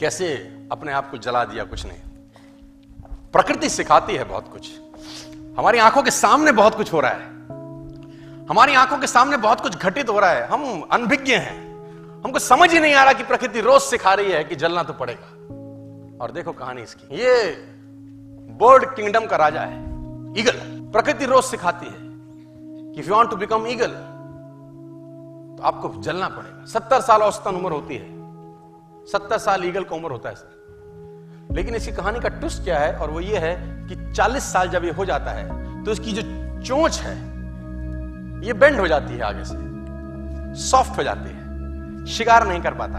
कैसे अपने आप को जला दिया कुछ नहीं। प्रकृति सिखाती है बहुत कुछ। हमारी आंखों के सामने बहुत कुछ हो रहा है, हमारी आंखों के सामने बहुत कुछ घटित हो रहा है, हम अनभिज्ञ हैं, हमको समझ ही नहीं आ रहा कि प्रकृति रोज सिखा रही है कि जलना तो पड़ेगा। और देखो कहानी इसकी, ये बर्ड किंगडम का राजा है ईगल। प्रकृति रोज सिखाती है कि if you want to become eagle तो आपको जलना पड़ेगा। 70 साल औसतन उम्र होती है, 70 साल ईगल का उम्र होता है सर। लेकिन इसकी कहानी का ट्विस्ट क्या है, और वो ये है कि 40 साल जब ये हो जाता है तो इसकी जो चोंच है ये बेंड हो जाती है, आगे से सॉफ्ट हो जाती है, शिकार नहीं कर पाता।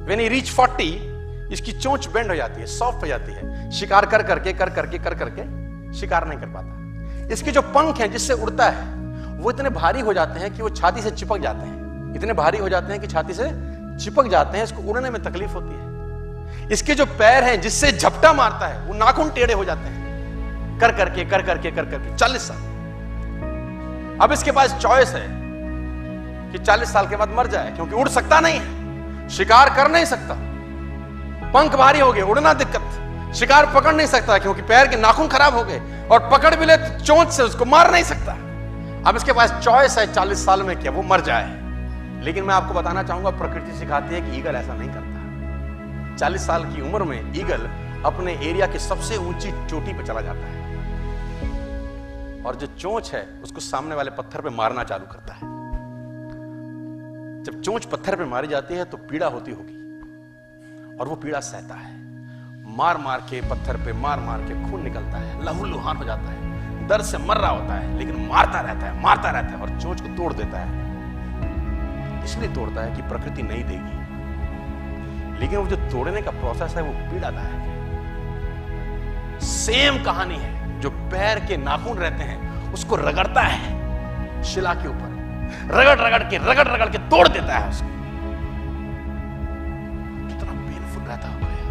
When he reach 40 इसकी चोंच बेंड हो जाती है, सॉफ्ट हो जाती है, शिकार कर करके शिकार नहीं कर पाता। इसके जो पंख हैं जिससे उड़ता है वो इतने भारी हो जाते हैं कि वो छाती से चिपक जाते हैं, इतने भारी हो जाते हैं कि छाती से चिपक जाते हैं, इसको उड़ने में तकलीफ होती है। इसके जो पैर हैं जिससे झपटा मारता है वो नाखून टेढ़े हो जाते हैं, कर करके 40 साल। अब इसके पास चॉइस है कि 40 साल के बाद मर जाए, क्योंकि उड़ सकता नहीं है, शिकार कर नहीं सकता, पंख भारी हो गए, उड़ना दिक्कत, शिकार पकड़ नहीं सकता क्योंकि पैर के नाखून खराब हो गए, और पकड़ भी ले तो चोंच से उसको मार नहीं सकता। अब इसके पास चॉइस है 40 साल में क्या वो मर जाए। लेकिन मैं आपको बताना चाहूंगा, प्रकृति सिखाती है कि ईगल ऐसा नहीं करता। 40 साल की उम्र में ईगल अपने एरिया की सबसे ऊंची चोटी पर चला जाता है और जो चोंच है उसको सामने वाले पत्थर पे मारना चालू करता है। जब चोंच पत्थर पे मारी जाती है तो पीड़ा होती होगी, और वो पीड़ा सहता है, मार मार के पत्थर पे मार के खून निकलता है, लहूलुहान हो जाता है, दर्द से मर रहा होता है, लेकिन मारता रहता है और चोंच को तोड़ देता है। इसलिए तोड़ता है कि प्रकृति नहीं देगी, लेकिन वो जो तोड़ने का प्रोसेस है वो पीड़ादायक है। सेम कहानी है, जो पैर के नाखून रहते हैं उसको रगड़ता है शिला के ऊपर, रगड़ के तोड़ देता है उसको। कितना पेनफुल रहता होगा यार।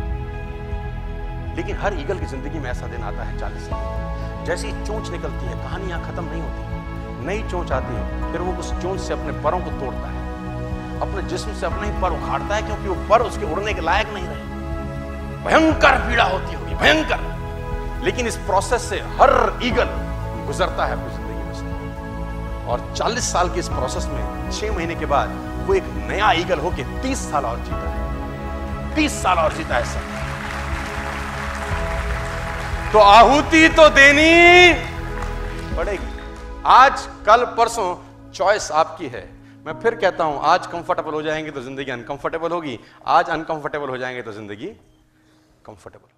लेकिन हर ईगल की जिंदगी में ऐसा दिन आता है 40 साल। जैसे ही चोंच निकलती है कहानी यहां खत्म नहीं होती, नई चोंच आती है, फिर वो उस चोंच से अपने परों को तोड़ता है, अपने जिस्म से अपने ही पर उखाड़ता है, क्योंकि वो पर उसके उड़ने के लायक नहीं रहे। भयंकर पीड़ा होती होगी, भयंकर। लेकिन इस प्रोसेस से हर ईगल गुजरता है अपनी जिंदगी में से, और 40 साल के इस प्रोसेस में 6 महीने के बाद वो एक नया ईगल होके 30 साल और जीता है, 30 साल और जीता है सर। तो आहुति तो देनी पड़ेगी। आज कल परसों चॉइस आपकी है। मैं फिर कहता हूं, आज कंफर्टेबल हो जाएंगे तो जिंदगी अनकंफर्टेबल होगी, आज अनकंफर्टेबल हो जाएंगे तो जिंदगी कंफर्टेबल।